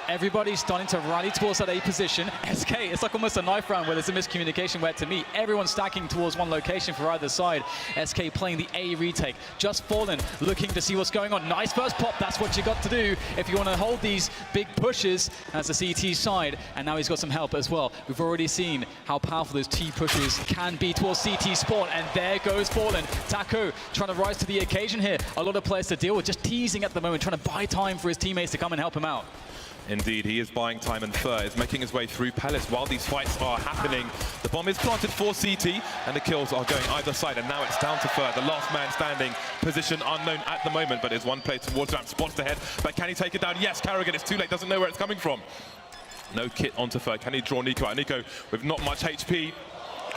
everybody's starting to rally towards that A position. SK, it's like almost a knife round where there's a miscommunication where to me, everyone's stacking towards one location for either side. SK playing the A retake, just fallen, looking to see what's going on. Nice first pop, that's what you got to do if you want to hold these big pushes as the CT side. And now he's got some help as well. We've already seen how powerful those T pushes can be towards CT spawn, and there goes Fallen. Taco trying to rise to the occasion here. A lot of players to deal with, just teasing at the moment, trying to buy time for his teammates to come and help him out. Indeed, he is buying time, and Fur is making his way through Palace while these fights are happening. The bomb is planted for CT, and the kills are going either side, and now it's down to Fur, the last man standing. Position unknown at the moment, but there's one play towards ramp, spots the head, but can he take it down? Yes, Carrigan, it's too late, doesn't know where it's coming from. No kit onto Fur, can he draw Nico out? Nico with not much HP.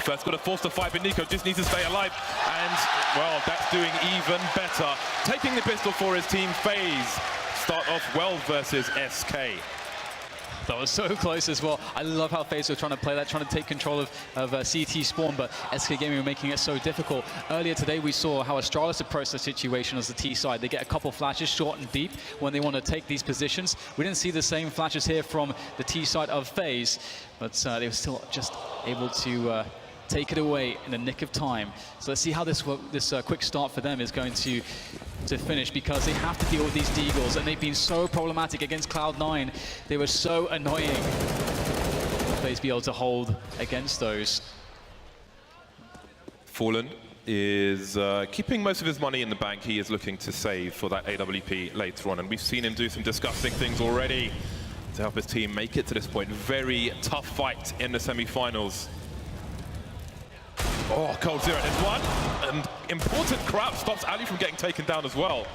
First got to force the fight, but Nico just needs to stay alive, and, well, that's doing even better. Taking the pistol for his team, FaZe start off well versus SK. That was so close as well. I love how FaZe were trying to play that, trying to take control of CT spawn, but SK Gaming were making it so difficult. Earlier today, we saw how Astralis approached the situation as the T side. They get a couple flashes short and deep when they want to take these positions. We didn't see the same flashes here from the T side of FaZe, but they were still just able to take it away in the nick of time. So let's see how this quick start for them is going to finish, because they have to deal with these Deagles, and they've been so problematic against Cloud9. They were so annoying. FaZe be able to hold against those. Fallen is keeping most of his money in the bank. He is looking to save for that AWP later on, and we've seen him do some disgusting things already to help his team make it to this point. Very tough fight in the semi-finals. Oh, Cold Zero, there's one. And important crouch stops Ali from getting taken down as well.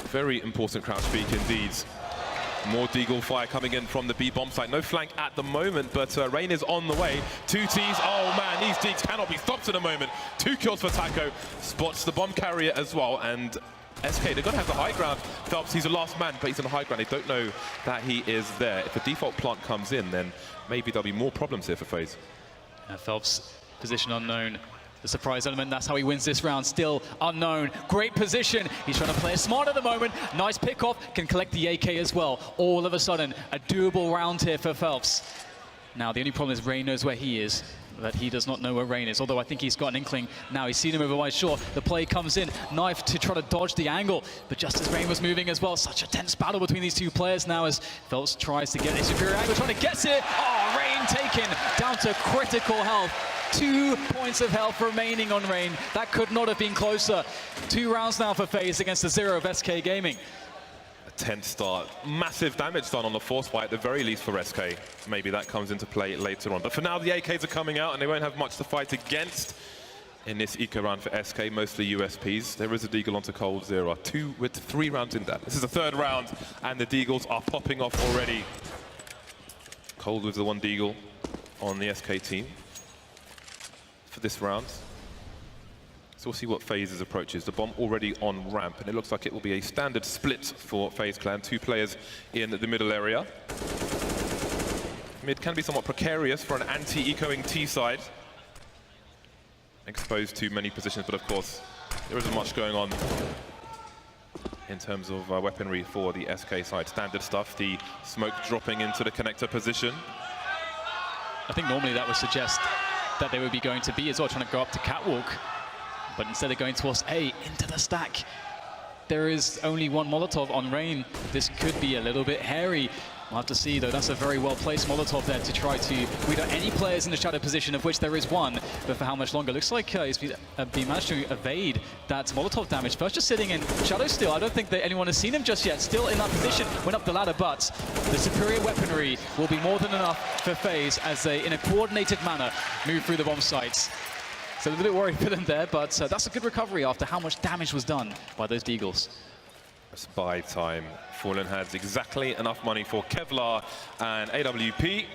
Very important crouch peek indeed. More Deagle fire coming in from the B bomb site. No flank at the moment, but Rain is on the way. Two Ts. Oh man, these Deags cannot be stopped at the moment. 2 kills for Taco. Spots the bomb carrier as well. And SK, they're going to have the high ground. Phelps, he's the last man, but he's on the high ground. They don't know that he is there. If a default plant comes in, then maybe there'll be more problems here for FaZe. Phelps, position unknown. The surprise element, that's how he wins this round. Still unknown. Great position. He's trying to play it smart at the moment. Nice pickoff. Can collect the AK as well. All of a sudden, a doable round here for Phelps. Now, the only problem is Rain knows where he is, but he does not know where Rain is. Although I think he's got an inkling now. He's seen him over wide shore. The play comes in. Knife to try to dodge the angle. But just as Rain was moving as well, such a tense battle between these two players now as Phelps tries to get a superior angle, trying to get it. Oh, Rain taken down to critical health. 2 points of health remaining on Rain. That could not have been closer. 2 rounds now for FaZe against the 0 of SK Gaming. A tense start. Massive damage done on the force fight at the very least for SK. Maybe that comes into play later on. But for now, the AKs are coming out and they won't have much to fight against in this eco round for SK, mostly USPs. There is a Deagle onto Cold Zero. 2 with 3 rounds in that. This is the 3rd round and the Deagles are popping off already. Cold with the 1 Deagle on the SK team for this round. So we'll see what FaZe's approach is. The bomb already on ramp, and it looks like it will be a standard split for FaZe Clan. 2 players in the middle area. Mid can be somewhat precarious for an anti-ecoing T side. Exposed to many positions, but of course, there isn't much going on in terms of weaponry for the SK side. Standard stuff, the smoke dropping into the connector position. I think normally that would suggest that they would be going to B as well, trying to go up to Catwalk. But instead of going towards A, into the stack. There is only 1 Molotov on Rain. This could be a little bit hairy. We'll have to see, though. That's a very well-placed Molotov there to try to weed out any players in the shadow position, of which there is 1. But for how much longer? Looks like he's managed to evade that Molotov damage. First just sitting in shadow still. I don't think that anyone has seen him just yet. Still in that position. Went up the ladder, but the superior weaponry will be more than enough for FaZe as they, in a coordinated manner, move through the bomb sites. So a little bit worried for them there, but that's a good recovery after how much damage was done by those Deagles. It's buy time. Fallen has exactly enough money for Kevlar and AWP.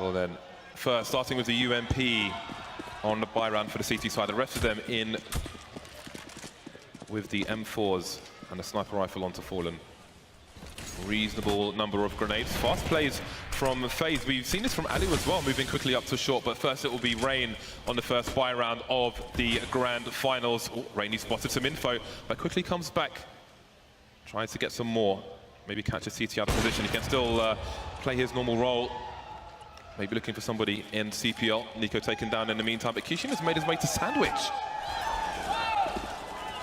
Well then, first starting with the UMP on the buy round for the CT side. The rest of them in with the M4s and a sniper rifle onto Fallen. Reasonable number of grenades. Fast plays from FaZe. We've seen this from Ali as well, moving quickly up to short, but first it will be Rain on the first buy round of the grand finals. Oh, Rain, he spotted some info, but quickly comes back, tries to get some more. Maybe catch a CT out of position. He can still play his normal role. Maybe looking for somebody in CPL. Nico taken down in the meantime, but Kishima's made his way to Sandwich.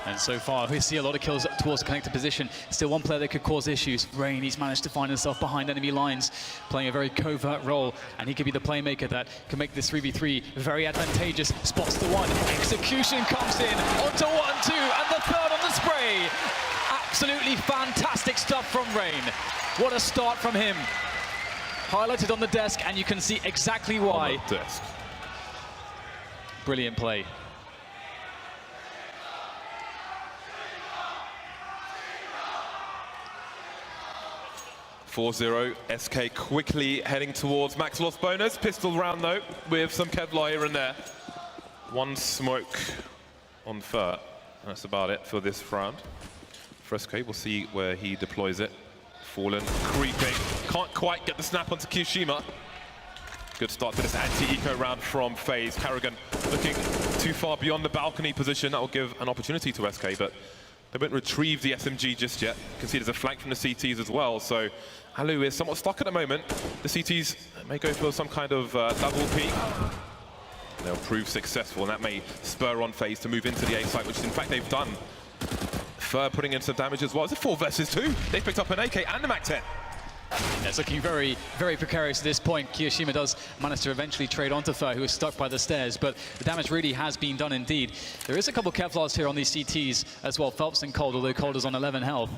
And so far, we see a lot of kills towards the connected position. Still one player that could cause issues. Rain, he's managed to find himself behind enemy lines, playing a very covert role, and he could be the playmaker that can make this 3v3 very advantageous. Spots the one, execution comes in, onto 1-2, and the third on the spray. Absolutely fantastic stuff from Rain. What a start from him. Highlighted on the desk, and you can see exactly why. On the desk. Brilliant play. SK quickly heading towards max loss bonus. Pistol round though, with some Kevlar here and there. One smoke on Fur. That's about it for this round. For SK, we'll see where he deploys it. Fallen, creeping, can't quite get the snap onto Kyoshima. Good start to this anti-eco round from FaZe. Carrigan looking too far beyond the balcony position. That will give an opportunity to SK, but they won't retrieve the SMG just yet. You can see there's a flank from the CTs as well, so Alu is somewhat stuck at the moment. The CTs may go for some kind of double peek. They'll prove successful, and that may spur on FaZe to move into the A site, which in fact they've done. Fur putting in some damage as well. It's a 4 versus 2. They've picked up an AK and a MAC-10. It's looking very, very precarious at this point. Kyoshima does manage to eventually trade onto Fur, who is stuck by the stairs, but the damage really has been done indeed. There is a couple Kevlars here on these CTs as well. Phelps and Cold, although Cold is on 11 health.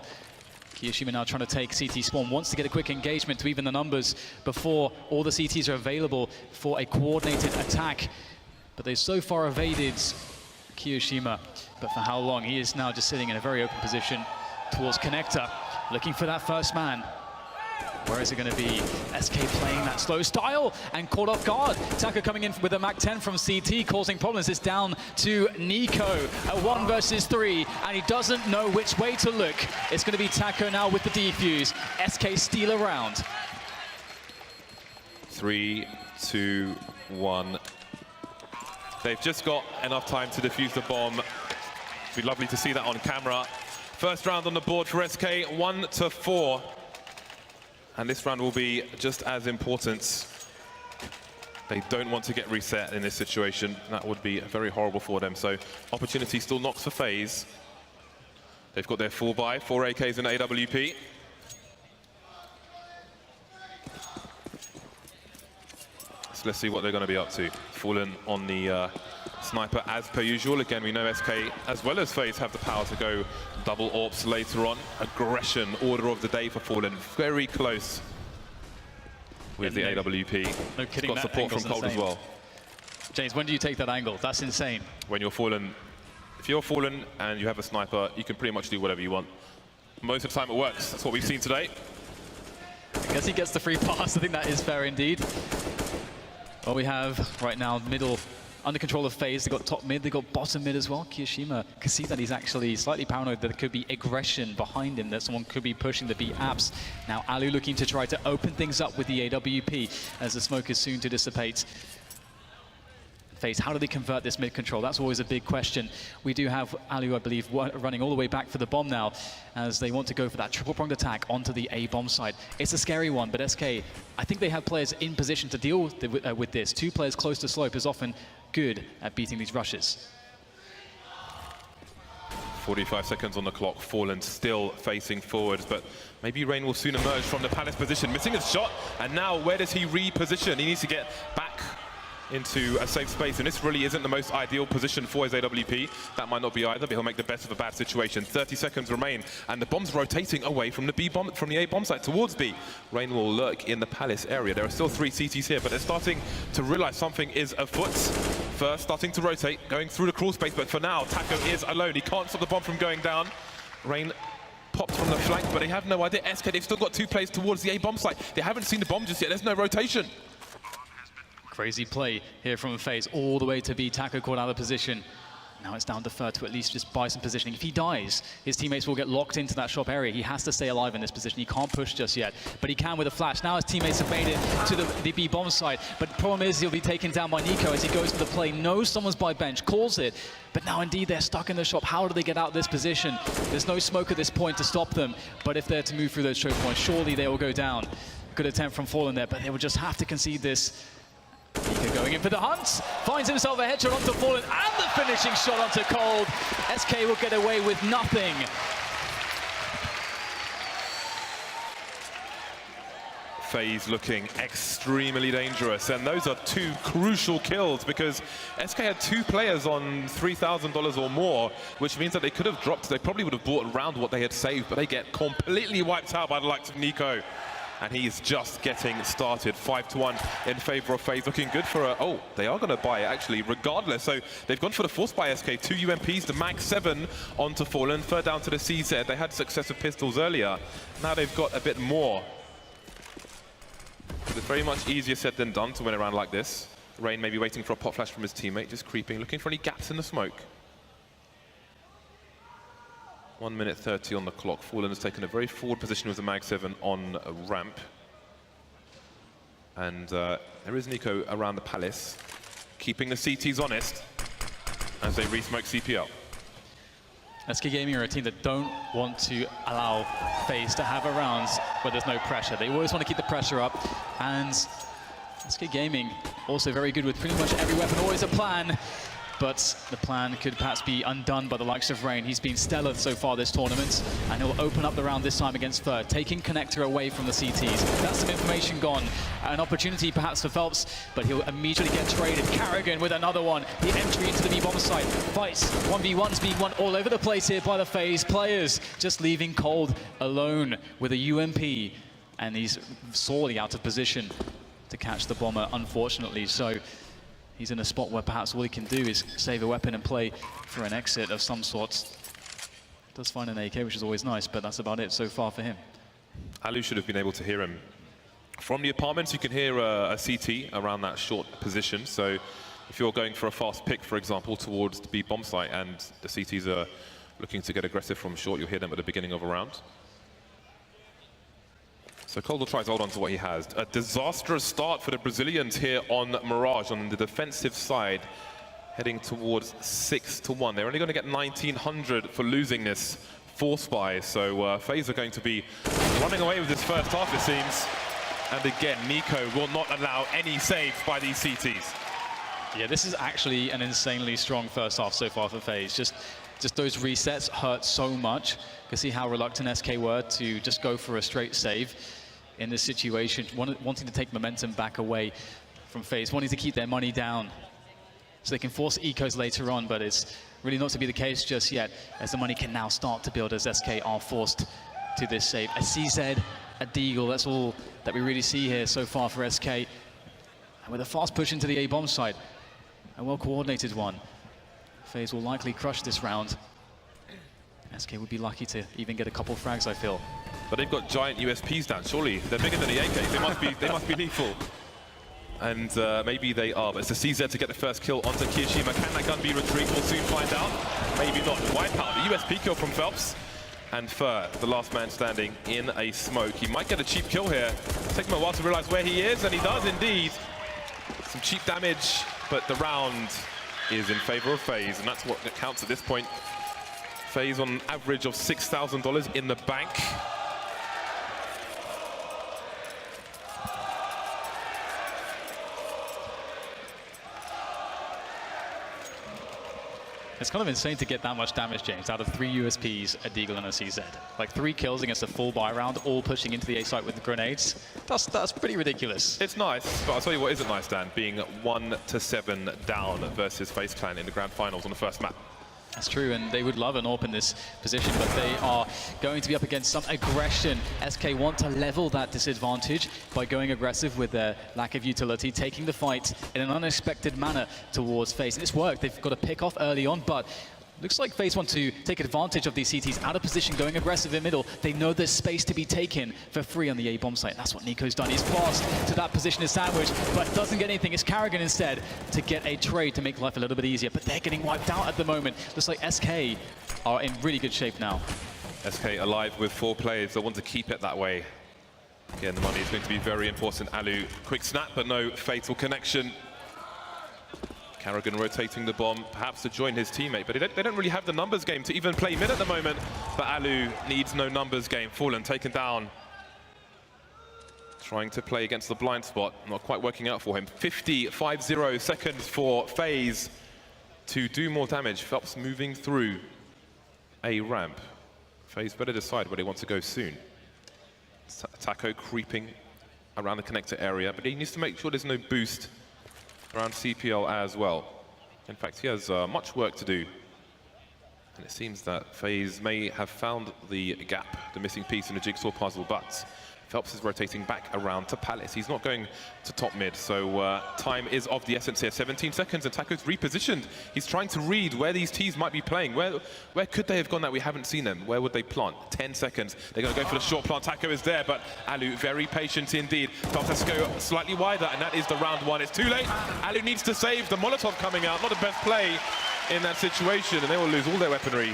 Kyoshima now trying to take CT spawn, wants to get a quick engagement to even the numbers before all the CTs are available for a coordinated attack. But they've so far evaded Kyoshima, but for how long? He is now just sitting in a very open position towards Connector, looking for that first man. Where is it going to be? SK playing that slow style and caught off guard. Taka coming in with a MAC-10 from CT, causing problems. It's down to Nico, a 1 versus 3, and he doesn't know which way to look. It's going to be Taco now with the defuse. SK steal around. 3, 2, 1. They've just got enough time to defuse the bomb. It'd be lovely to see that on camera. First round on the board for SK, 1-4. And this round will be just as important. They don't want to get reset in this situation. That would be very horrible for them. So opportunity still knocks for FaZe. They've got their full buy, 4 AKs and AWP. So let's see what they're going to be up to. Fallen on the sniper as per usual. Again, we know SK as well as FaZe have the power to go double AWPs later on. Aggression, order of the day for Fallen. Very close with the AWP. No kidding, got support from Cold as well. James, when do you take that angle? That's insane. When you're Fallen, if you're Fallen and you have a sniper, you can pretty much do whatever you want. Most of the time it works. That's what we've seen today. I guess he gets the free pass. I think that is fair indeed. Well, we have right now middle under control of FaZe. They've got top mid, they've got bottom mid as well. Kyoshima can see that he's actually slightly paranoid that there could be aggression behind him, that someone could be pushing the B apps. Now Alu looking to try to open things up with the AWP as the smoke is soon to dissipate. FaZe, how do they convert this mid control? That's always a big question. We do have Alu, I believe, running all the way back for the bomb now as they want to go for that triple-pronged attack onto the A bomb side. It's a scary one, but SK, I think they have players in position to deal with this. 2 players close to slope is often good at beating these rushes. 45 seconds on the clock. Fallen still facing forwards, but maybe Rain will soon emerge from the Palace position. Missing his shot, and now where does he reposition? He needs to get back into a safe space, and this really isn't the most ideal position for his AWP. That might not be either, but he'll make the best of a bad situation. 30 seconds remain, and the bomb's rotating away from the B bomb, from the A bomb site towards B. Rain will lurk in the Palace area. There are still 3 CTs here, but they're starting to realize something is afoot. First, starting to rotate, going through the crawl space, but for now, Taco is alone. He can't stop the bomb from going down. Rain popped from the flank, but they have no idea. SK, they've still got 2 players towards the A bomb site. They haven't seen the bomb just yet. There's no rotation. Crazy play here from FaZe, all the way to be Taco caught out of position. Now it's down to Fer to at least just buy some positioning. If he dies, his teammates will get locked into that shop area. He has to stay alive in this position. He can't push just yet, but he can with a flash. Now his teammates have made it to the B bomb site, but the problem is he'll be taken down by Nico as he goes for the play. Knows someone's by bench, calls it, but now indeed they're stuck in the shop. How do they get out of this position? There's no smoke at this point to stop them, but if they're to move through those choke points, surely they will go down. Good attempt from Fallen there, but they will just have to concede this. Nico going in for the hunt, finds himself a headshot onto Fallen and the finishing shot onto Cold. SK will get away with nothing. FaZe looking extremely dangerous, and those are two crucial kills because SK had two players on $3,000 or more, which means that they could have dropped. They probably would have bought around what they had saved, but they get completely wiped out by the likes of Nico. And he's just getting started. 5-1 in favor of FaZe. Looking good for a... Oh, they are going to buy it, actually, regardless. So they've gone for the force buy SK. 2 UMPs, the Mag 7 onto Fallen. Third down to the CZ. They had success with pistols earlier. Now they've got a bit more. It's very much easier said than done to win around like this. Rain maybe waiting for a pop flash from his teammate, just creeping, looking for any gaps in the smoke. 1 minute 30 on the clock. Fallen has taken a very forward position with the Mag 7 on a ramp. And there is Nico around the palace, keeping the CTs honest as they re-smoke CPL. SK Gaming are a team that don't want to allow FaZe to have a rounds where there's no pressure. They always want to keep the pressure up. And SK Gaming also very good with pretty much every weapon, always a plan. But the plan could perhaps be undone by the likes of Rain. He's been stellar so far this tournament, and he'll open up the round this time against Fer, taking Connector away from the CTs. That's some information gone. An opportunity perhaps for Phelps, but he'll immediately get traded. Carrigan with another one. The entry into the B-bomb site. Fights 1v1s being won all over the place here by the FaZe players. Just leaving Cold alone with a UMP, and he's sorely out of position to catch the bomber, unfortunately. So he's in a spot where perhaps all he can do is save a weapon and play for an exit of some sort. Does find an AK, which is always nice, but that's about it so far for him. Alu should have been able to hear him. From the apartments, you can hear a CT around that short position. So if you're going for a fast pick, for example, towards the B bomb site and the CTs are looking to get aggressive from short, you'll hear them at the beginning of a round. So Cold will try to hold on to what he has. A disastrous start for the Brazilians here on Mirage on the defensive side, heading towards 6-1. They're only going to get 1,900 for losing this force buy. So FaZe are going to be running away with this first half, it seems. And again, Nico will not allow any saves by these CTs. Yeah, this is actually an insanely strong first half so far for FaZe. Just those resets hurt so much. You can see how reluctant SK were to just go for a straight save in this situation, wanting to take momentum back away from FaZe, wanting to keep their money down so they can force ecos later on, but it's really not to be the case just yet, as the money can now start to build as SK are forced to this save. A CZ, a Deagle, that's all that we really see here so far for SK. And with a fast push into the A-bomb site, a well-coordinated one, FaZe will likely crush this round. SK would be lucky to even get a couple frags, I feel. But they've got giant USPs down, surely. They're bigger than the AKs, they must be lethal. And maybe they are, but it's the CZ to get the first kill onto Kiyashima. Can that gun be retrieved? We'll soon find out. Maybe not. Wipeout, the USP kill from Phelps. And Fer, the last man standing in a smoke. He might get a cheap kill here. Take him a while to realize where he is, and he does indeed. Some cheap damage, but the round is in favor of FaZe, and that's what counts at this point. FaZe on average of $6,000 in the bank. It's kind of insane to get that much damage, James, out of 3 USPs, a Deagle and a CZ. Like 3 kills against a full buy round, all pushing into the A site with grenades. That's pretty ridiculous. It's nice, but I'll tell you what isn't nice, Dan, being 1-7 down versus FaZe Clan in the grand finals on the first map. That's true, and they would love an AWP in this position, but they are going to be up against some aggression. SK want to level that disadvantage by going aggressive with their lack of utility, taking the fight in an unexpected manner towards FaZe. And it's worked. They've got a pick off early on, but Looks like FaZe want to take advantage of these CTs out of position, going aggressive in middle. They know there's space to be taken for free on the A-bomb site. That's what Nico's done. He's passed to that position as Sandwich, but doesn't get anything. It's Carrigan instead to get a trade to make life a little bit easier. But they're getting wiped out at the moment. Looks like SK are in really good shape now. SK alive with 4 players. They want to keep it that way. Again, the money is going to be very important. Alu, quick snap, but no fatal connection. Carrigan rotating the bomb, perhaps to join his teammate, but they don't really have the numbers game to even play mid at the moment. But Alu needs no numbers game. Fallen, taken down. Trying to play against the blind spot, not quite working out for him. 50 seconds for FaZe to do more damage. Phelps moving through a ramp. FaZe better decide where they want to go soon. Taco creeping around the connector area, but he needs to make sure there's no boost around CPL as well. In fact, he has much work to do. And it seems that FaZe may have found the gap, the missing piece in the jigsaw puzzle, but Phelps is rotating back around to Palace. He's not going to top mid, so time is of the essence here. 17 seconds, and Taco's repositioned. He's trying to read where these Ts might be playing. Where could they have gone that we haven't seen them? Where would they plant? 10 seconds. They're going to go for the short plant. Taco is there, but Alu, very patient indeed. Phelps has to go slightly wider, and that is the round one. It's too late. Alu needs to save. The Molotov coming out. Not the best play in that situation, and they will lose all their weaponry.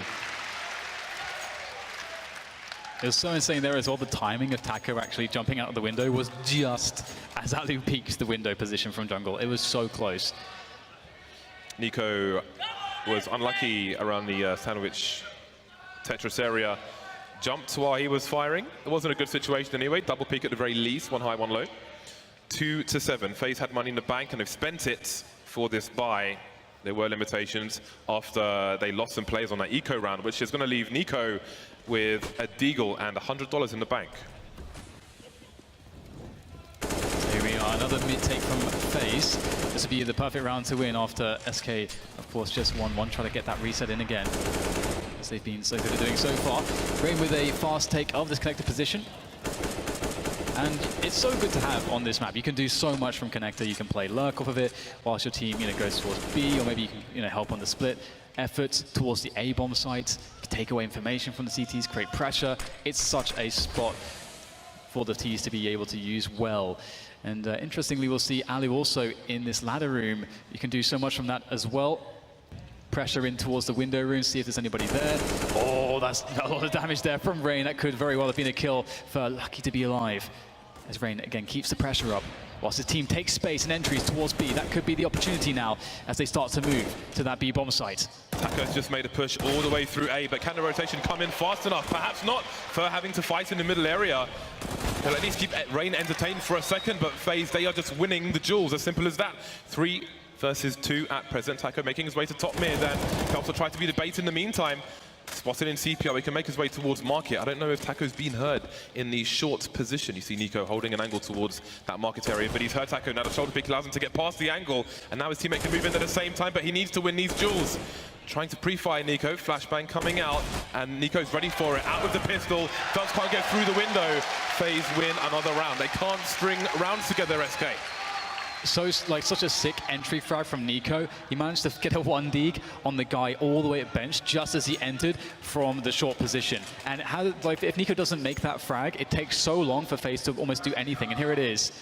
It was so insane there as well. The timing of Taco actually jumping out of the window was just as Alu peeks the window position from jungle. It was so close. Nico was unlucky around the sandwich Tetris area. Jumped while he was firing. It wasn't a good situation anyway. Double peek at the very least. 1 high, 1 low. 2-7. FaZe had money in the bank and they've spent it for this buy. There were limitations after they lost some players on that eco round, which is going to leave Nico with a deagle and $100 in the bank. Here we are, another mid-take from FaZe. This would be the perfect round to win after SK, of course, just won one. Try to get that reset in again, as they've been so good at doing so far. Rain with a fast take of this connector position. And it's so good to have on this map. You can do so much from connector. You can play lurk off of it whilst your team, goes towards B, or maybe you can, help on the split effort towards the A-bomb site. Take away information from the CTs, create pressure. It's such a spot for the Ts to be able to use well. And interestingly, we'll see Alu also in this ladder room. You can do so much from that as well. Pressure in towards the window room, see if there's anybody there. Oh, that's a lot of damage there from Rain. That could very well have been a kill for Lucky to be alive. As Rain, again, keeps the pressure up. Whilst the team takes space and entries towards B, that could be the opportunity now as they start to move to that B-bomb site. Taco's just made a push all the way through A, but can the rotation come in fast enough? Perhaps not for having to fight in the middle area. They'll at least keep Rain entertained for a second, but FaZe, they are just winning the duels, as simple as that. 3 versus 2 at present. Taco making his way to top mid, and Phelps will try to be the bait in the meantime. Spotted in CPL, he can make his way towards market. I don't know if Taco's been heard in the short position. You see Nico holding an angle towards that market area, but he's heard Taco. Now the shoulder pick allows him to get past the angle, and now his teammate can move in at the same time, but he needs to win these duels. Trying to pre-fire Nico, flashbang coming out, and Nico's ready for it. Out with the pistol, does can't get through the window. FaZe win another round. They can't string rounds together, SK. So, such a sick entry frag from Nico. He managed to get a 1-dig on the guy all the way at bench just as he entered from the short position. And if Nico doesn't make that frag, it takes so long for FaZe to almost do anything. And here it is.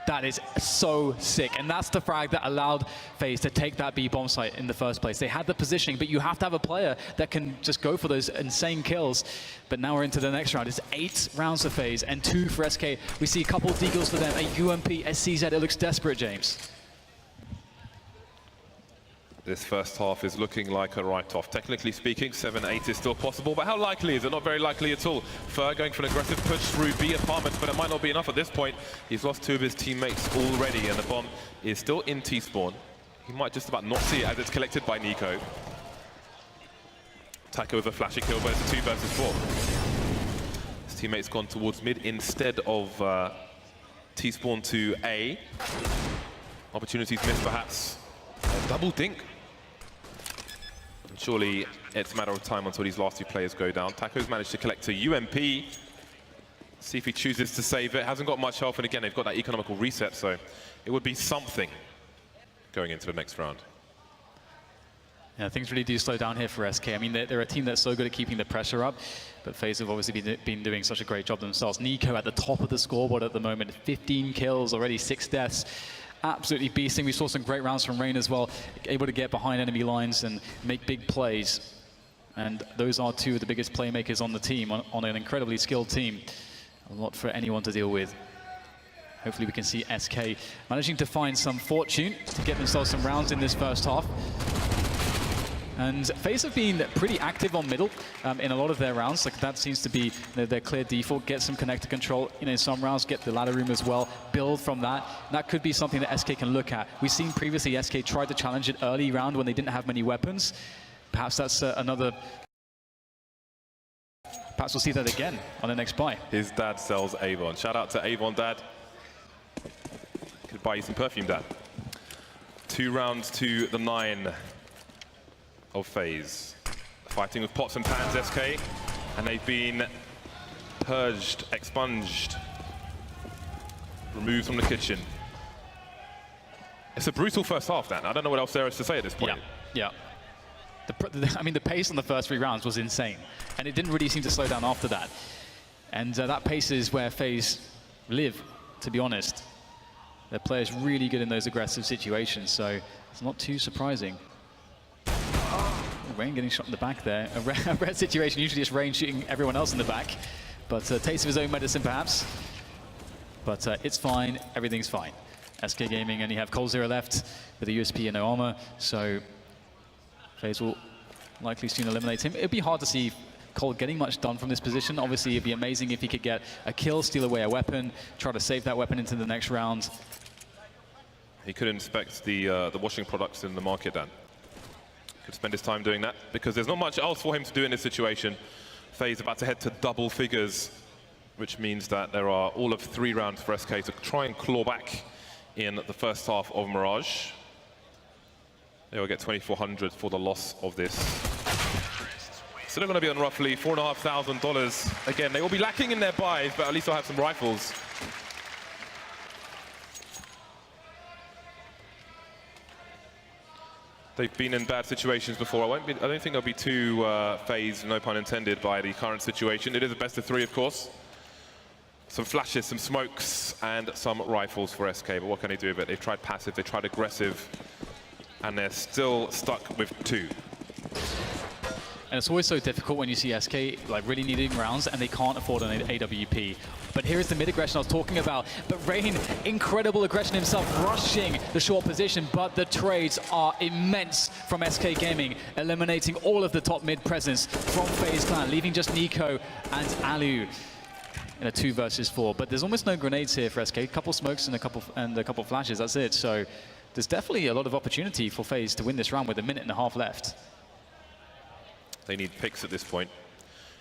That is so sick. And that's the frag that allowed FaZe to take that B-bomb site in the first place. They had the positioning, but you have to have a player that can just go for those insane kills. But now we're into the next round. It's 8 rounds for FaZe and 2 for SK. We see a couple of deagles for them, a UMP, a CZ. It looks desperate, James. This first half is looking like a write-off. Technically speaking, 7-8 is still possible, but how likely is it? Not very likely at all. Fur going for an aggressive push through B apartments, but it might not be enough at this point. He's lost 2 of his teammates already, and the bomb is still in T-spawn. He might just about not see it as it's collected by Nico. Taco with a flashy kill, but it's a 2 versus 4. His teammate's gone towards mid instead of T-spawn to A. Opportunities missed, perhaps. A double dink. Surely it's a matter of time until these last 2 players go down. Taco's managed to collect a UMP. See if he chooses to save it. Hasn't got much health, and again, they've got that economical reset, so it would be something going into the next round. Yeah, things really do slow down here for SK. I mean, they're a team that's so good at keeping the pressure up, but FaZe have obviously been doing such a great job themselves. Nico at the top of the scoreboard at the moment, 15 kills, already 6 deaths. Absolutely beasting. We saw some great rounds from Rain as well, able to get behind enemy lines and make big plays. And those are two of the biggest playmakers on the team, on an incredibly skilled team. A lot for anyone to deal with. Hopefully we can see SK managing to find some fortune to get themselves some rounds in this first half. And FaZe have been pretty active on middle in a lot of their rounds. Like that seems to be their clear default. Get some connector control in some rounds, get the ladder room as well, build from that. That could be something that SK can look at. We've seen previously SK tried to challenge it early round when they didn't have many weapons. Perhaps that's another... Perhaps we'll see that again on the next buy. His dad sells Avon. Shout out to Avon, Dad. Could buy you some perfume, Dad. 2 rounds to the 9 of FaZe. Fighting with pots and pans, SK, and they've been purged, expunged, removed from the kitchen. It's a brutal first half, Dan. I don't know what else there is to say at this point. Yeah. I mean, the pace on the first 3 rounds was insane, and it didn't really seem to slow down after that. And that pace is where FaZe live, to be honest. Their players really good in those aggressive situations, so it's not too surprising. Rain getting shot in the back there. A rare situation, usually it's Rain shooting everyone else in the back. But taste of his own medicine, perhaps. But it's fine, everything's fine. SK Gaming, and you have Cold0 left with a USP and no armor, so FaZe will likely soon eliminate him. It'd be hard to see Cold getting much done from this position. Obviously, it'd be amazing if he could get a kill, steal away a weapon, try to save that weapon into the next round. He could inspect the washing products in the market, Dan. Could spend his time doing that, because there's not much else for him to do in this situation. FaZe about to head to double figures, which means that there are all of 3 rounds for SK to try and claw back in the first half of Mirage. They will get 2,400 for the loss of this. So they're going to be on roughly $4,500. Again, they will be lacking in their buys, but at least they'll have some rifles. They've been in bad situations before. I don't think they'll be too phased, no pun intended, by the current situation. It is a best of 3, of course. Some flashes, some smokes, and some rifles for SK. But what can they do with it? They've tried passive, they tried aggressive, and they're still stuck with 2. And it's always so difficult when you see SK like really needing rounds and they can't afford an AWP. But here is the mid aggression I was talking about. But Rain, incredible aggression himself, rushing the short position. But the trades are immense from SK Gaming, eliminating all of the top mid presence from FaZe Clan, leaving just Nico and Alu in a 2 versus 4. But there's almost no grenades here for SK. A couple smokes and a couple flashes. That's it. So there's definitely a lot of opportunity for FaZe to win this round with a 1.5 minutes left. They need picks at this point.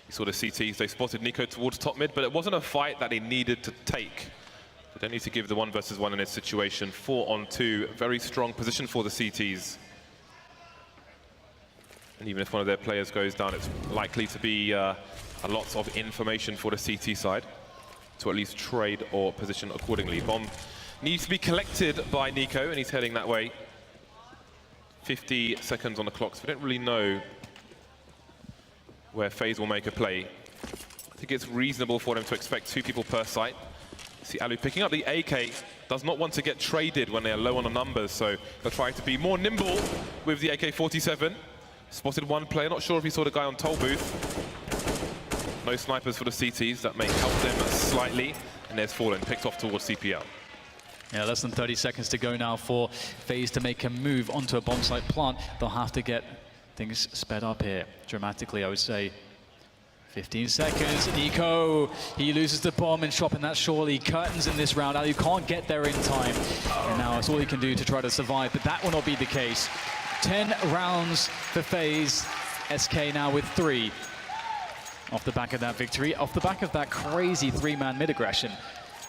You saw the CTs, they spotted Nico towards top mid, but it wasn't a fight that they needed to take. They don't need to give the 1 versus 1 in this situation. 4 on 2, very strong position for the CTs. And even if one of their players goes down, it's likely to be a lot of information for the CT side to at least trade or position accordingly. Bomb needs to be collected by Nico, and he's heading that way. 50 seconds on the clock, so we don't really know where FaZe will make a play. I think it's reasonable for them to expect 2 people per site. See Alu picking up the AK, does not want to get traded when they are low on the numbers, so they'll try to be more nimble with the AK-47. Spotted 1 player, not sure if he saw the guy on toll booth. No snipers for the CTs, that may help them slightly. And there's Fallen, picked off towards CPL. Yeah, less than 30 seconds to go now for FaZe to make a move onto a bomb site plant. They'll have to get things sped up here dramatically, I would say. 15 seconds, Nico, he loses the bomb and dropping that surely. Curtains in this round, Alu can't get there in time. And now it's all he can do to try to survive, but that will not be the case. 10 rounds for FaZe, SK now with 3. Off the back of that victory, off the back of that crazy 3-man mid-aggression.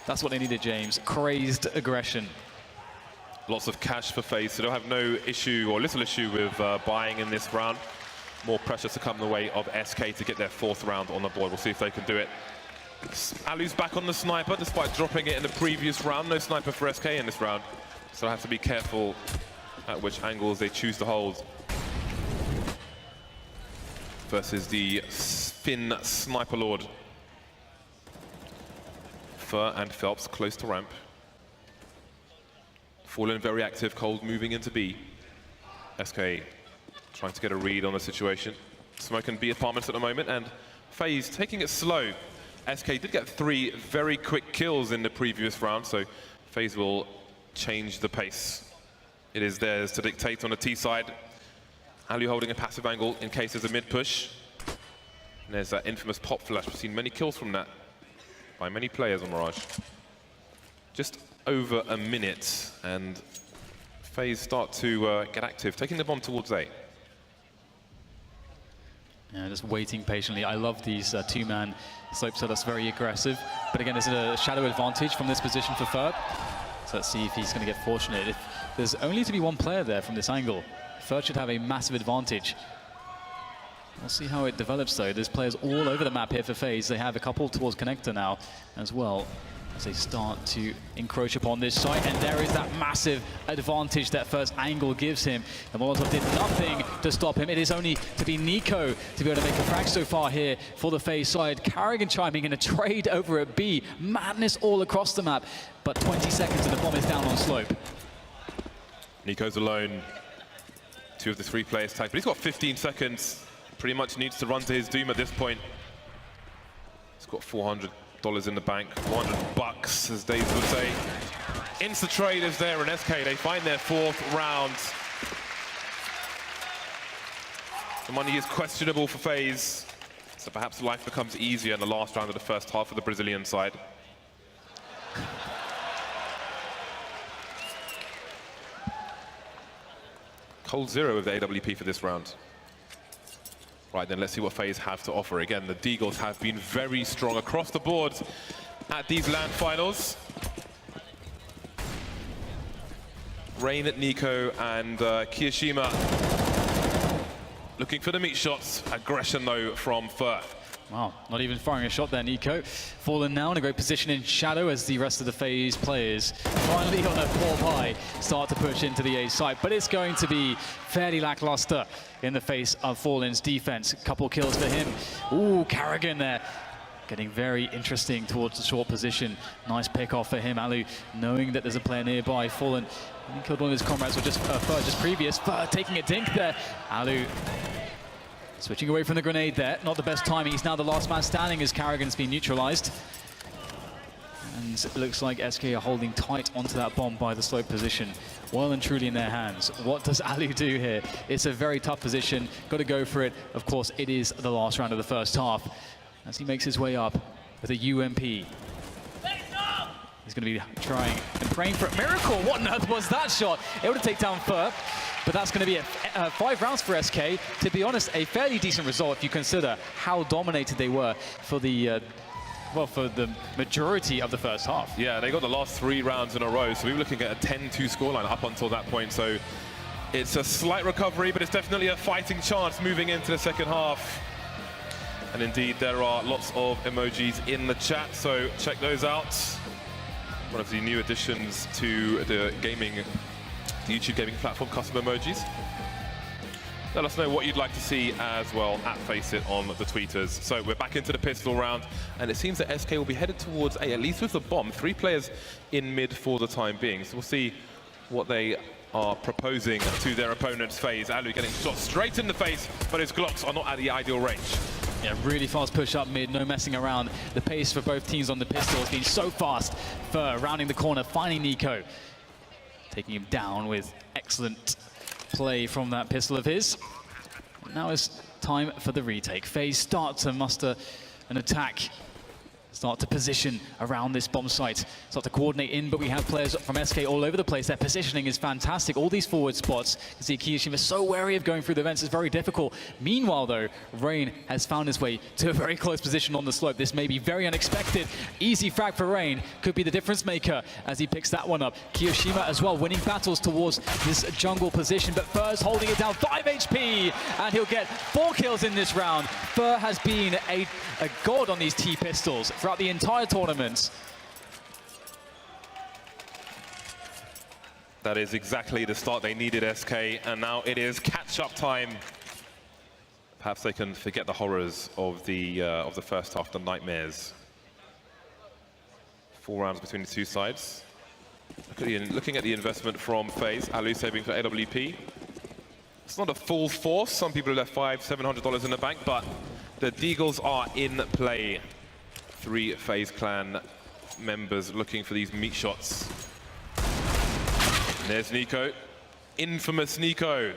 That's what they needed, James, crazed aggression. Lots of cash for FaZe, so they'll have no issue or little issue with buying in this round. More pressure to come the way of SK to get their 4th round on the board. We'll see if they can do it. Alu's back on the sniper despite dropping it in the previous round. No sniper for SK in this round, so I have to be careful at which angles they choose to hold. versus the Finn Sniper Lord. Fur and Phelps close to ramp. Fallen very active, Cold moving into B. SK trying to get a read on the situation. Smoke and B apartments at the moment, and FaZe taking it slow. SK did get 3 very quick kills in the previous round, so FaZe will change the pace. It is theirs to dictate on the T side. Alu holding a passive angle in case there's a mid push. And there's that infamous pop flash. We've seen many kills from that by many players on Mirage. Just over a minute, and FaZe start to get active, taking the bomb towards A. Yeah, just waiting patiently. I love these two-man slope setups, very aggressive. But again, there's a shadow advantage from this position for Ferb. So let's see if he's going to get fortunate. If there's only to be one player there from this angle, Ferb should have a massive advantage. We'll see how it develops, though. There's players all over the map here for FaZe. They have a couple towards connector now as well, as they start to encroach upon this site, and there is that massive advantage that first angle gives him. The Molotov did nothing to stop him. It is only to be Nico to be able to make a frag so far here for the FaZe side. Carrigan chiming in a trade over at B. Madness all across the map, but 20 seconds and the bomb is down on slope. Nico's alone. 2 of the 3 players tagged, but he's got 15 seconds. Pretty much needs to run to his doom at this point. He's got $400 in the bank, 100 bucks, as Dave would say. Insta trade is there, and SK, they find their 4th round. The money is questionable for FaZe, so perhaps life becomes easier in the last round of the first half of the Brazilian side. Cold 0 of the AWP for this round. Right, then let's see what FaZe have to offer. Again, the Deagles have been very strong across the board at these LAN finals. Rain at Nico and Kiyoshima looking for the meat shots. Aggression, though, from Fur. Wow, not even firing a shot there, Nico. Fallen now in a great position in shadow as the rest of the FaZe players finally on a 4-high start to push into the A site. But it's going to be fairly lackluster in the face of Fallen's defense. Couple kills for him. Ooh, Carrigan there. Getting very interesting towards the short position. Nice pick off for him. Alu knowing that there's a player nearby. Fallen he killed one of his comrades or just Fur just previous. Fur taking a dink there. Alu switching away from the grenade there. Not the best timing. He's now the last man standing as Carrigan's been neutralized. And it looks like SK are holding tight onto that bomb by the slope position. Well and truly in their hands. What does Alu do here? It's a very tough position. Got to go for it. Of course, it is the last round of the first half. As he makes his way up with a UMP. He's going to be trying and praying for a miracle. What on earth was that shot? Able to take down Fur. But that's going to be 5 rounds for SK. To be honest, a fairly decent result if you consider how dominated they were for the for the majority of the first half. Yeah, they got the last 3 rounds in a row, so we were looking at a 10-2 scoreline up until that point. So it's a slight recovery, but it's definitely a fighting chance moving into the second half. And indeed, there are lots of emojis in the chat, so check those out. One of the new additions to the YouTube gaming platform, custom emojis. Let us know what you'd like to see as well at FaceIt on the tweeters. So we're back into the pistol round, and it seems that SK will be headed towards A, at least with the bomb. 3 players in mid for the time being. So we'll see what they are proposing to their opponent's FaZe. Alu getting shot straight in the face, but his Glocks are not at the ideal range. Yeah, really fast push up mid, no messing around. The pace for both teams on the pistol has been so fast. Fur rounding the corner, finding Nico. Taking him down with excellent play from that pistol of his. Now it's time for the retake. FaZe start to muster an attack. Start to position around this bomb site. Start to coordinate in, but we have players from SK all over the place. Their positioning is fantastic. All these forward spots. You can see Kiyoshima is so wary of going through the vents. It's very difficult. Meanwhile, though, Rain has found his way to a very close position on the slope. This may be very unexpected. Easy frag for Rain. Could be the difference maker as he picks that one up. Kiyoshima as well, winning battles towards this jungle position, but Fur's holding it down. 5 HP, and he'll get 4 kills in this round. Fur has been a god on these T-pistols throughout the entire tournament. That is exactly the start they needed, SK, and now it is catch-up time. Perhaps they can forget the horrors of the first half, the nightmares. 4 rounds between the two sides. Looking at the investment from FaZe, Alu saving for AWP. It's not a full force. Some people have left $500–700 in the bank, but the Deagles are in play. 3 FaZe clan members looking for these meat shots. And there's Nico, infamous Nico.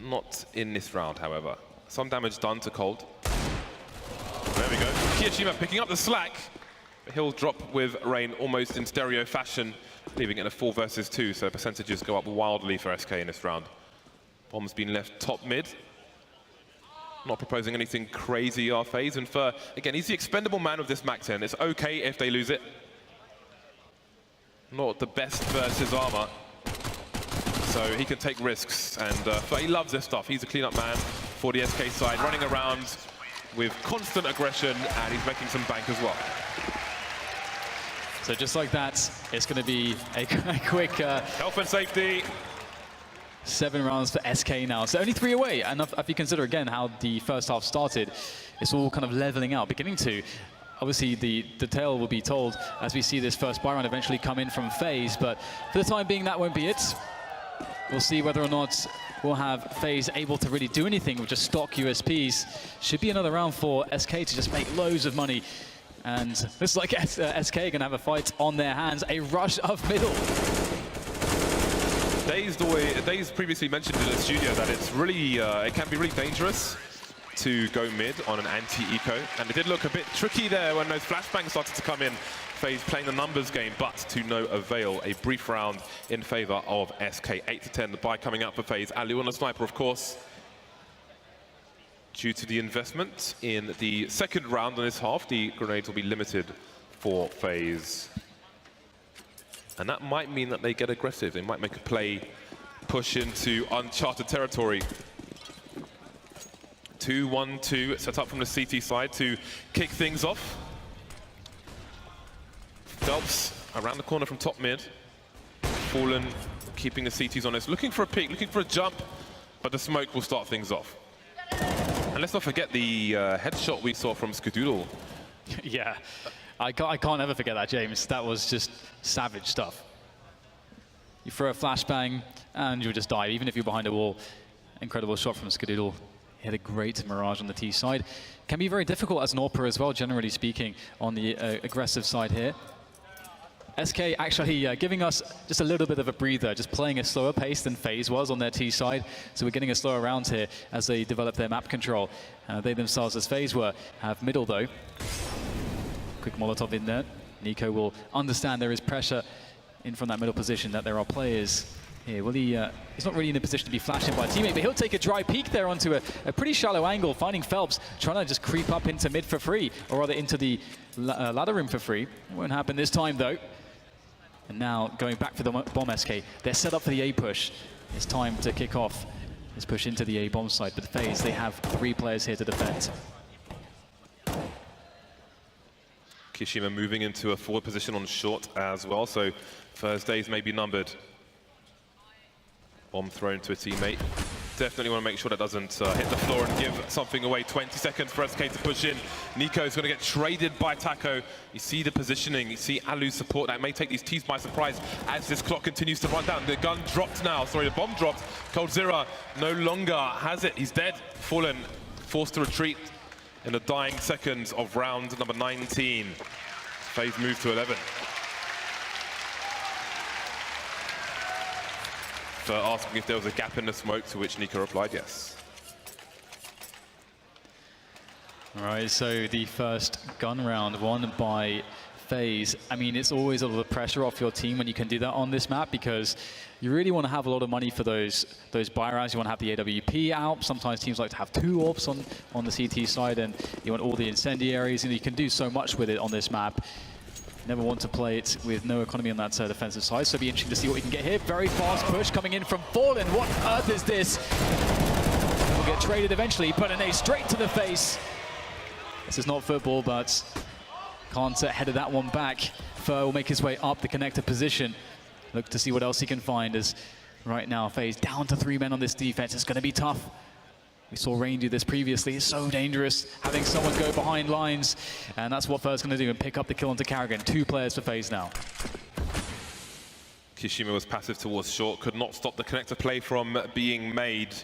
Not in this round, however. Some damage done to Cold. There we go. Kiyashima picking up the slack. He'll drop with Rain almost in stereo fashion, leaving it in a 4 versus 2, so percentages go up wildly for SK in this round. Bomb's been left top mid. Not proposing anything crazy, our FaZe, and for, again, he's the expendable man of this Mac 10. It's okay if they lose it. Not the best versus armor, so he can take risks, and he loves this stuff. He's a cleanup man for the SK side, running around with constant aggression, and he's making some bank as well. So just like that, it's going to be a quick health and safety. 7 rounds for SK now. So only 3 away. And if you consider again how the first half started, it's all kind of leveling out, beginning to. Obviously, the tale will be told as we see this first buy round eventually come in from FaZe. But for the time being, that won't be it. We'll see whether or not we'll have FaZe able to really do anything with just stock USPs. Should be another round for SK to just make loads of money. And looks like SK are going to have a fight on their hands. A rush of middle. Daze previously mentioned in the studio that it's really, it can be really dangerous to go mid on an anti-eco. And it did look a bit tricky there when those flashbangs started to come in. FaZe playing the numbers game, but to no avail. A brief round in favor of SK. 8-10, the buy coming out for FaZe. Alu on the sniper, of course. Due to the investment in the second round on this half, the grenades will be limited for FaZe. And that might mean that they get aggressive. They might make a play, push into uncharted territory. 2-1-2 set up from the CT side to kick things off. Phelps around the corner from top mid. Fallen keeping the CTs honest, looking for a peek, looking for a jump, but the smoke will start things off. And let's not forget the headshot we saw from Skadoodle. Yeah, I can't ever forget that, James. That was just savage stuff. You throw a flashbang and you'll just die, even if you're behind a wall. Incredible shot from Skadoodle. He had a great mirage on the T side. Can be very difficult as an AWPer as well, generally speaking, on the aggressive side here. SK actually giving us just a little bit of a breather, just playing a slower pace than FaZe was on their T side. So we're getting a slower round here as they develop their map control. They themselves, as FaZe were, have middle though. Quick Molotov in there. Nico will understand there is pressure in from that middle position, that there are players here. Will he, he's not really in a position to be flashed in by a teammate, but he'll take a dry peek there onto a pretty shallow angle, finding Phelps, trying to just creep up into mid for free, or rather into the ladder room for free. It won't happen this time though. And now going back for the bomb SK. They're set up for the A push. It's time to kick off this push into the A bomb side. But FaZe, they have 3 players here to defend. Kishima moving into a forward position on short as well, so Thursdays may be numbered. Bomb thrown to a teammate. Definitely want to make sure that doesn't hit the floor and give something away. 20 seconds for SK to push in. Nico's going to get traded by Taco. You see the positioning, you see Alu's support. That may take these teams by surprise as this clock continues to run down. The gun dropped now, sorry, the bomb dropped. Coldzera no longer has it, he's dead. Fallen, forced to retreat in the dying seconds of round number 19. FaZe move to 11. For asking if there was a gap in the smoke, to which Nico replied yes. All right, so the first gun round won by FaZe. I mean, it's always a lot of pressure off your team when you can do that on this map, because you really want to have a lot of money for those buy rounds. You want to have the AWP out. Sometimes teams like to have 2 AWPs on the CT side, and you want all the incendiaries, and you can do so much with it on this map. Never want to play it with no economy on that defensive side, so it'll be interesting to see what we can get here. Very fast push coming in from Fallen. What on earth is this? We'll get traded eventually, but an A straight to the face. This is not football, but can't headed that one back. Fur will make his way up the connector position. Look to see what else he can find, as right now FaZe down to 3 men on this defense. It's going to be tough. We saw Rain do this previously. It's so dangerous having someone go behind lines. And that's what FaZe going to do and pick up the kill onto Carrigan. 2 players for FaZe now. Kyoshima was passive towards short, could not stop the connector play from being made.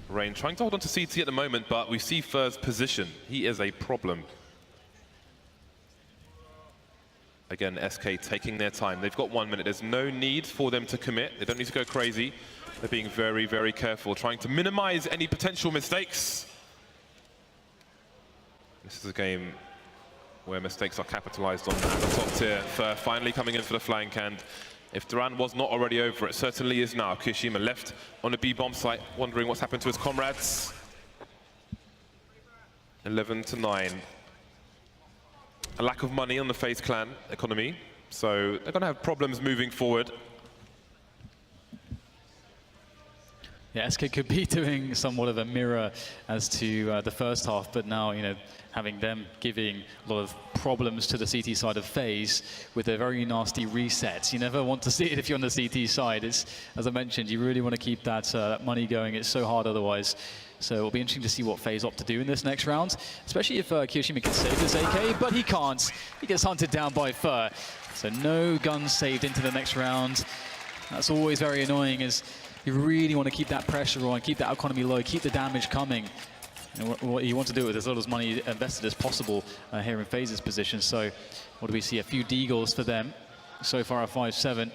Rain trying to hold on to CT at the moment, but we see FaZe position. He is a problem. Again, SK taking their time. They've got 1 minute. There's no need for them to commit. They don't need to go crazy. They're being very, very careful, trying to minimize any potential mistakes. This is a game where mistakes are capitalized on at the top tier. Finally coming in for the flank, and if Duran was not already over, it certainly is now. Kyoshima left on the B-bomb site, wondering what's happened to his comrades. 11-9. A lack of money on the FaZe clan economy, so they're going to have problems moving forward. Yeah, SK could be doing somewhat of a mirror as to the first half, but now, you know, having them giving a lot of problems to the CT side of FaZe with their very nasty resets. You never want to see it if you're on the CT side. It's, as I mentioned, you really want to keep that money going. It's so hard otherwise. So it'll be interesting to see what FaZe opt to do in this next round, especially if Kyoshima can save this AK, but he can't. He gets hunted down by Fur. So no guns saved into the next round. That's always very annoying, as you really want to keep that pressure on, keep that economy low, keep the damage coming. And what you want to do with as little as money invested as possible here in FaZe's position. So what do we see? A few deagles for them. So far a 5-7.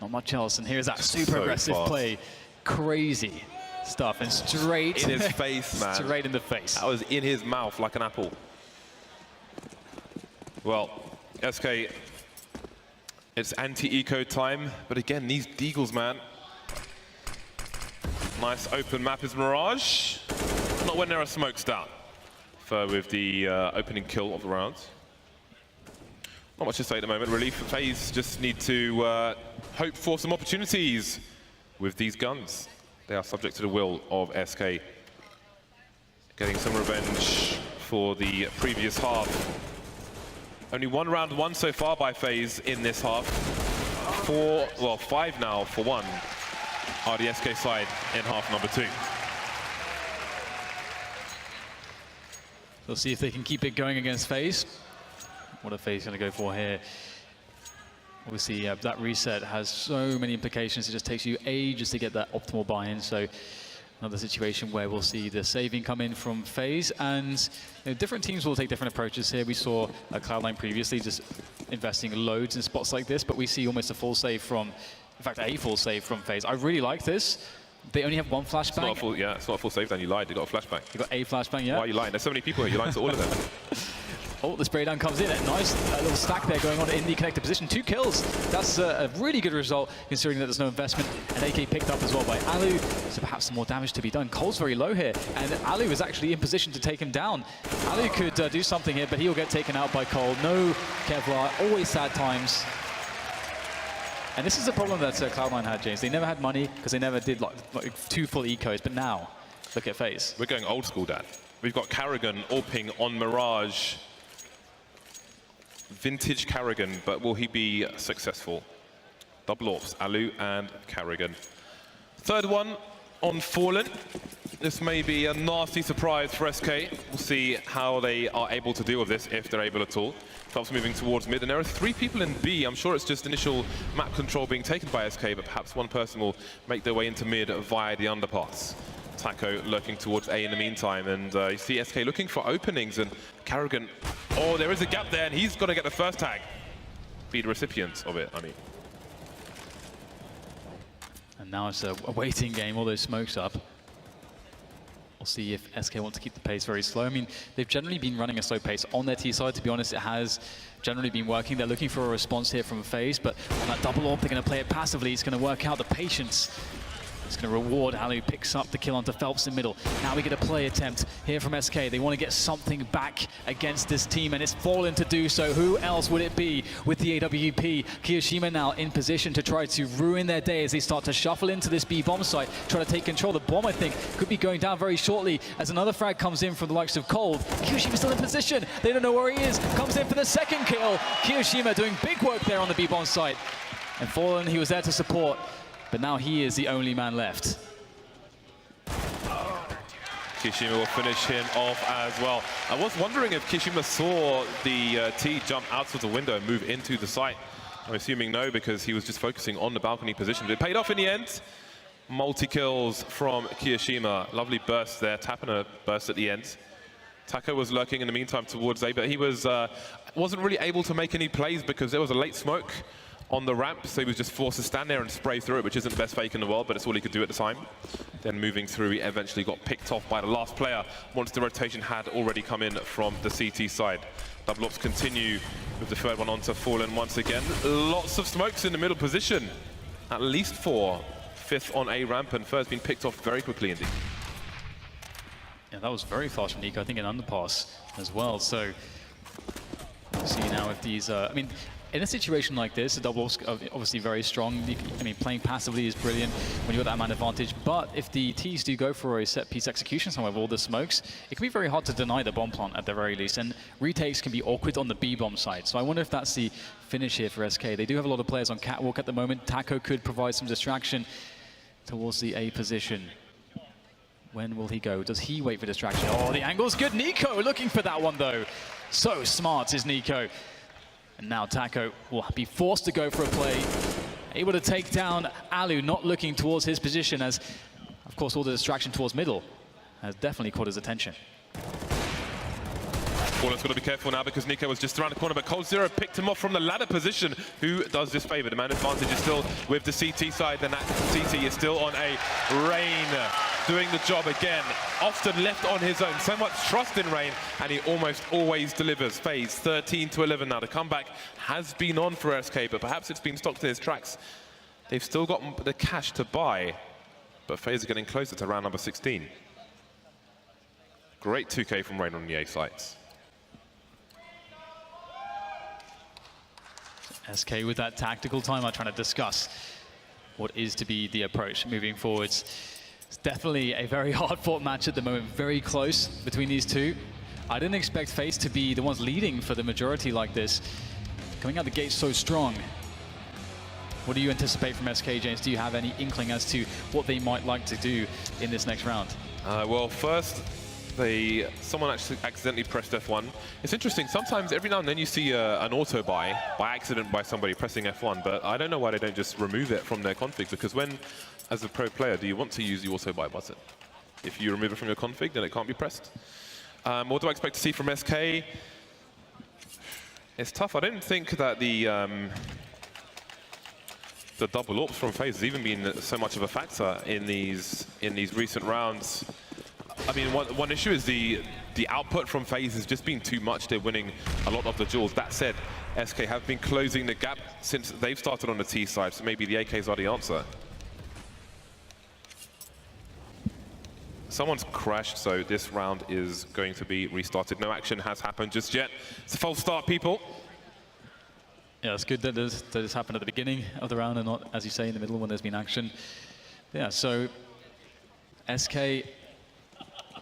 Not much else. And here's that super aggressive play. Crazy stuff. And straight in his face, man. Straight in the face. That was in his mouth like an apple. Well, SK, it's anti-eco time. But again, these deagles, man. Nice open map is Mirage. Not when there are smokes down. Fur with the opening kill of the round. Not much to say at the moment. Relief for FaZe just need to hope for some opportunities with these guns. They are subject to the will of SK. Getting some revenge for the previous half. Only 1 round won so far by FaZe in this half. 5 now for 1 are the SK side in half number 2. We'll see if they can keep it going against FaZe. What are FaZe going to go for here? Obviously, that reset has so many implications. It just takes you ages to get that optimal buy-in. So another situation where we'll see the saving come in from FaZe, and you know, different teams will take different approaches here. We saw Cloud9 previously just investing loads in spots like this, but we see almost a full save from, in fact, a full save from FaZe. I really like this. They only have 1 flashbang. It's not a full, yeah, it's not a full save then. You lied. You got a flashbang. You got a flashbang, yeah. Why are you lying? There's so many people here. You lied to all of them. Oh, the spray down comes in. A nice little stack there going on in the connected position. 2 kills. That's a really good result, considering that there's no investment. And AK picked up as well by Alu. So perhaps some more damage to be done. Cole's very low here, and Alu is actually in position to take him down. Alu could do something here, but he'll get taken out by Cole. No Kevlar. Always sad times. And this is the problem that Cloud9 had, James. They never had money because they never did like 2 full ecos. But now, look at FaZe. We're going old school, Dad. We've got Carrigan AWPing on Mirage. Vintage Carrigan, but will he be successful? Double AWPs, Alu and Carrigan. Third one on Fallen. This may be a nasty surprise for SK. We'll see how they are able to deal with this, if they're able at all. Phelps moving towards mid, and there are 3 people in B. I'm sure it's just initial map control being taken by SK, but perhaps one person will make their way into mid via the underpass. Taco lurking towards A in the meantime, and you see SK looking for openings, and Carrigan, oh, there is a gap there, and he's got to get the first tag. Be the recipient of it, I mean. And now it's a waiting game, all those smokes up. We'll see if SK want to keep the pace very slow. I mean, they've generally been running a slow pace on their T side. To be honest, it has generally been working. They're looking for a response here from FaZe, but on that double AWP, they're going to play it passively. It's going to work out. The patience is going to reward. Alu picks up the kill onto Phelps in middle. Now we get a play attempt here from SK. They want to get something back against this team, and it's Fallen to do so. Who else would it be with the AWP? Kyoshima now in position to try to ruin their day as they start to shuffle into this B bomb site, try to take control. The bomb, I think, could be going down very shortly as another frag comes in from the likes of Cold. Kyoshima still in position. They don't know where he is. Comes in for the second kill. Kyoshima doing big work there on the B bomb site. And Fallen, he was there to support, but now he is the only man left. Kishima will finish him off as well. I was wondering if Kishima saw the T jump out of the window and move into the site. I'm assuming no, because he was just focusing on the balcony position. But it paid off in the end. Multi-kills from Kishima. Lovely burst there, tapping a burst at the end. Taco was lurking in the meantime towards A, but he wasn't really able to make any plays because there was a late smoke on the ramp, so he was just forced to stand there and spray through it, which isn't the best fake in the world, but it's all he could do at the time. Then moving through, he eventually got picked off by the last player once the rotation had already come in from the CT side. Double ops continue with the third one onto Fallen once again. Lots of smokes in the middle position. At least 4. 5th on A ramp, and third's been picked off very quickly indeed. Yeah, that was very fast from Nico, I think an underpass as well. So, see now if these, I mean, in a situation like this, the double obviously very strong. I mean, playing passively is brilliant when you've got that man advantage. But if the Ts do go for a set piece execution somewhere with all the smokes, it can be very hard to deny the bomb plant at the very least. And retakes can be awkward on the B bomb side. So I wonder if that's the finish here for SK. They do have a lot of players on catwalk at the moment. Taco could provide some distraction towards the A position. When will he go? Does he wait for distraction? Oh, the angle's good. Nico looking for that one though. So smart is Nico. And now Taco will be forced to go for a play. Able to take down Alu, not looking towards his position as, of course, all the distraction towards middle has definitely caught his attention. Fallen's got to be careful now because Nico was just around the corner, but Cold Zero picked him off from the ladder position. Who does this favor? The man advantage is still with the CT side, then that CT is still on A. Rain doing the job again, often left on his own. So much trust in Rain, and he almost always delivers. FaZe 13-11 now. The comeback has been on for SK, but perhaps it's been stopped in his tracks. They've still got the cash to buy, but FaZe are getting closer to round number 16. Great 2K from Rain on the A sites. SK with that tactical timer trying to discuss what is to be the approach moving forwards. It's definitely a very hard-fought match at the moment, very close between these two. I didn't expect FaZe to be the ones leading for the majority like this. Coming out the gate so strong. What do you anticipate from SK, James? Do you have any inkling as to what they might like to do in this next round? Well, first, someone actually accidentally pressed F1. It's interesting, sometimes every now and then you see an auto buy by accident by somebody pressing F1, but I don't know why they don't just remove it from their config, because when, as a pro player, do you want to use the auto buy button? If you remove it from your config, then it can't be pressed. What do I expect to see from SK? It's tough. I don't think that the double ops from FaZe has even been so much of a factor in these recent rounds. I mean, one issue is the output from FaZe has just been too much. They're winning a lot of the duels. That said, SK have been closing the gap since they've started on the T side, so maybe the AKs are the answer. Someone's crashed, so this round is going to be restarted. No action has happened just yet. It's a false start, people. Yeah, it's good that this happened at the beginning of the round and not, as you say, in the middle when there's been action. Yeah, so SK,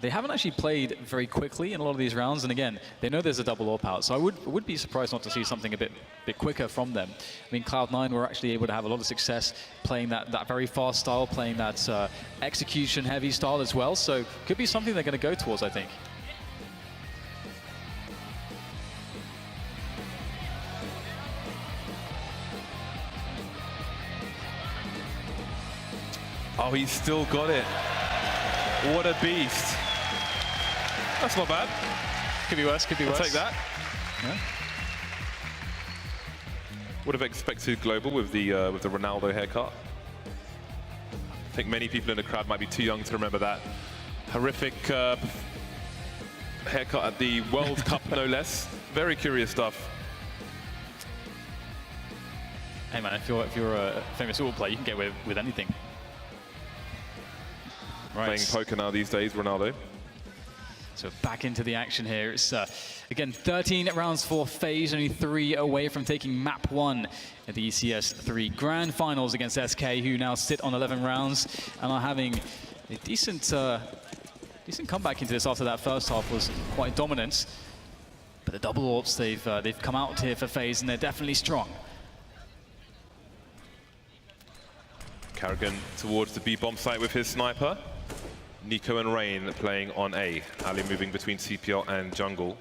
they haven't actually played very quickly in a lot of these rounds, and again, they know there's a double AWP out, so I would be surprised not to see something a bit quicker from them. I mean, Cloud9 were actually able to have a lot of success playing that very fast style, playing that execution-heavy style as well, so could be something they're going to go towards, I think. Oh, he's still got it. What a beast. That's not bad. Could be worse, could be worse. I'll take that. Yeah. Would have expected global with the Ronaldo haircut. I think many people in the crowd might be too young to remember that horrific haircut at the World Cup, no less. Very curious stuff. Hey man, if you're a famous football player, you can get away with anything. Right. Playing poker now these days, Ronaldo. So back into the action here. It's again 13 rounds for FaZe, only 3 away from taking map 1 at the ECS 3 Grand Finals against SK, who now sit on 11 rounds and are having a decent comeback into this after that first half was quite dominant. But the double AWPs, they've come out here for FaZe and they're definitely strong. Carrigan towards the B-bomb site with his sniper. Nico and Rain playing on A. Ali moving between CPL and jungle.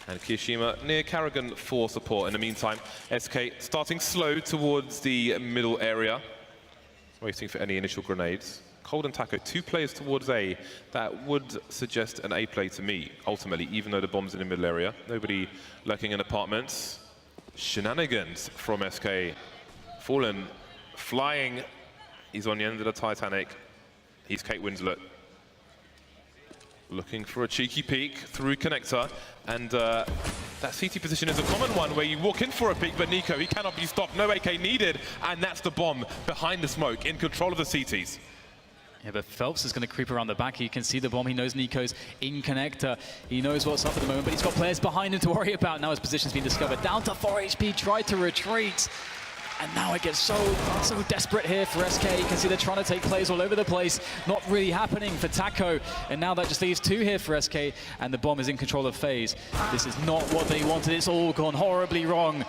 And Kiyoshima near Karrigan for support. In the meantime, SK starting slow towards the middle area. Waiting for any initial grenades. Cold and Taco, 2 players towards A. That would suggest an A play to me, ultimately, even though the bomb's in the middle area. Nobody lurking in apartments. Shenanigans from SK. Fallen, flying. He's on the end of the Titanic. He's Kate Winslet. Looking for a cheeky peek through connector. And that CT position is a common one where you walk in for a peek, but Nico, he cannot be stopped. No AK needed. And that's the bomb behind the smoke, in control of the CTs. Yeah, but Phelps is going to creep around the back. He can see the bomb. He knows Nico's in connector. He knows what's up at the moment, but he's got players behind him to worry about. Now his position's been discovered. Down to 4 HP, tried to retreat. And now it gets so desperate here for SK. You can see they're trying to take plays all over the place. Not really happening for Taco. And now that just leaves 2 here for SK. And the bomb is in control of FaZe. This is not what they wanted. It's all gone horribly wrong.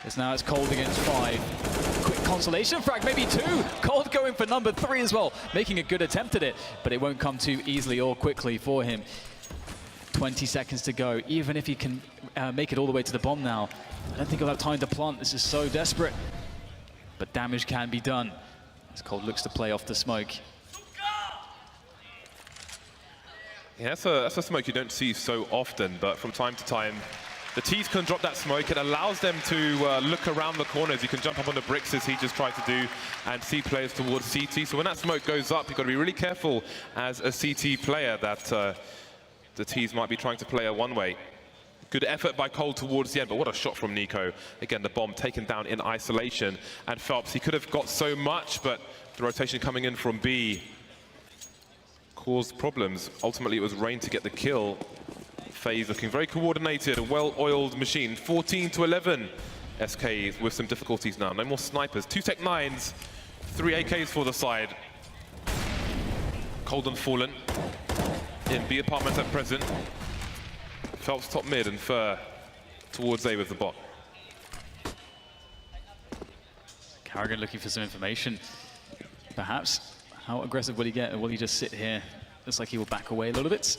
As now it's Cold against 5. Quick consolation frag, maybe 2. Cold going for number 3 as well. Making a good attempt at it. But it won't come too easily or quickly for him. 20 seconds to go. Even if he can make it all the way to the bomb now, I don't think he'll have time to plant. This is so desperate. But damage can be done as Cold looks to play off the smoke. Yeah, that's a smoke you don't see so often, but from time to time, the T's can drop that smoke. It allows them to look around the corners. You can jump up on the bricks as he just tried to do and see players towards CT. So when that smoke goes up, you've got to be really careful as a CT player that the T's might be trying to play a one-way. Good effort by Cold towards the end, but what a shot from Nico. Again, the bomb taken down in isolation. And Phelps, he could have got so much, but the rotation coming in from B caused problems. Ultimately, it was Rain to get the kill. FaZe looking very coordinated, a well-oiled machine. 14 to 11. SK with some difficulties now. No more snipers. 2 Tech 9s, 3 AKs for the side. Cold and Fallen in B apartments at present. Phelps top mid and Fur towards A with the bot. Karrigan looking for some information. Perhaps. How aggressive will he get, or will he just sit here? Looks like he will back away a little bit.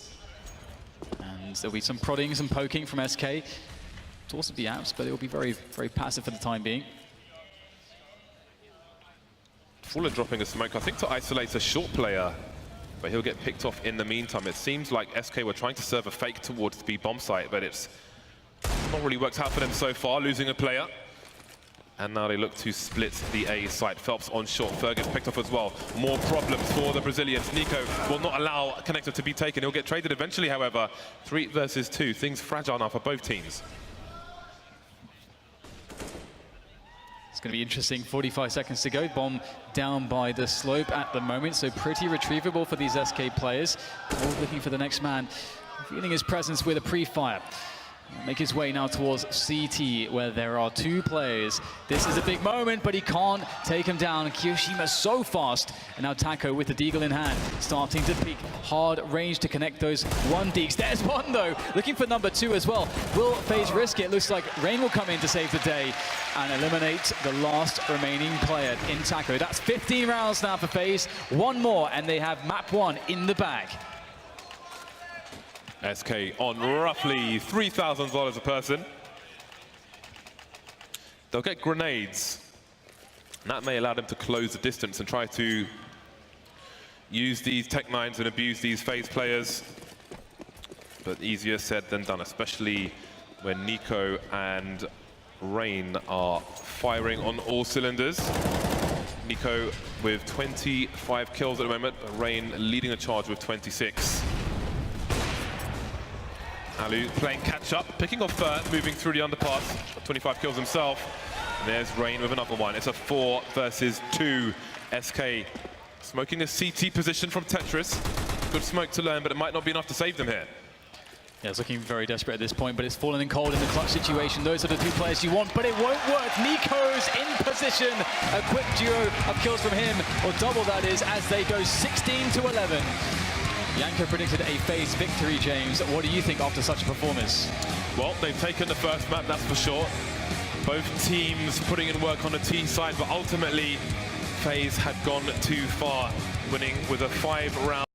And there'll be some prodding, some poking from SK. It'll also be apps, but it will be very, very passive for the time being. Fallen dropping a smoke, I think to isolate a short player, but he'll get picked off in the meantime. It seems like SK were trying to serve a fake towards the B bomb site, but it's not really worked out for them so far, losing a player. And now they look to split the A site. Phelps on short, Ferg gets picked off as well. More problems for the Brazilians. Nico will not allow connector to be taken. He'll get traded eventually, however. 3 versus 2, things fragile now for both teams. It's going to be interesting. 45 seconds to go. Bomb down by the slope at the moment, so pretty retrievable for these SK players. All looking for the next man, feeling his presence with a pre-fire. Make his way now towards CT, where there are 2 players. This is a big moment, but he can't take him down. Kiyoshima so fast, and now Taco with the deagle in hand, starting to peek. Hard range to connect those 1 deeks. There's one though, looking for number 2 as well. Will FaZe risk it? Looks like Rain will come in to save the day and eliminate the last remaining player in Taco. That's 15 rounds now for FaZe. 1 more, and they have map 1 in the bag. SK on roughly $3,000 a person. They'll get grenades. And that may allow them to close the distance and try to use these Tech 9s and abuse these FaZe players. But easier said than done, especially when Nico and Rain are firing on all cylinders. Nico with 25 kills at the moment, Rain leading a charge with 26. Alu playing catch-up, picking off Fur, moving through the underpass, 25 kills himself. And there's Rain with another one. It's a 4 versus 2. SK smoking the CT position from Tetris. Good smoke to learn, but it might not be enough to save them here. Yeah, it's looking very desperate at this point, but it's fallen in Cold in the clutch situation. Those are the 2 players you want, but it won't work. Nico's in position. A quick duo of kills from him, or double that is, as they go 16 to 11. Yanko predicted a FaZe victory, James. What do you think after such a performance? Well, they've taken the first map, that's for sure. Both teams putting in work on the T side, but ultimately FaZe had gone too far, winning with a 5-round